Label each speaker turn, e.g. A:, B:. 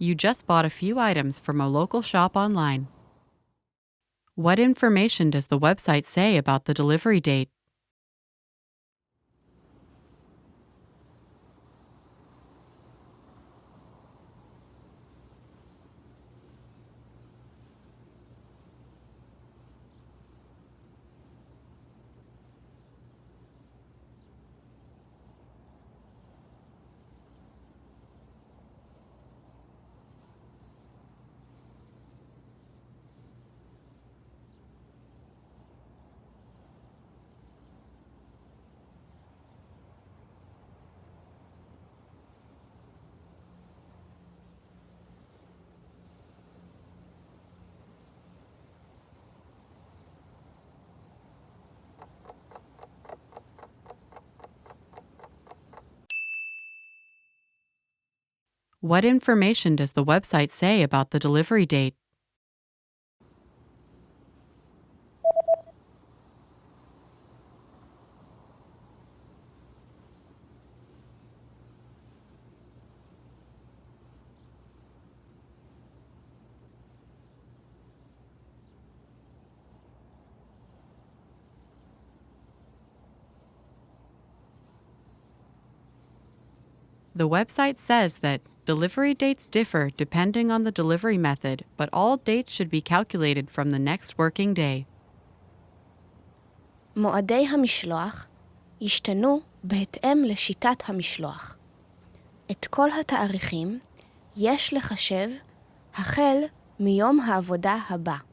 A: You just bought a few items from a local shop online. What information does the website say about the delivery date? What information does the website say about the delivery date? The website says that delivery dates differ depending on the delivery method, but all dates should be calculated from the next working day.
B: מועדי המשלוח ישתנו בהתאם לשיטת המשלוח. את כל התאריכים יש לחשב החל מיום העבודה הבא.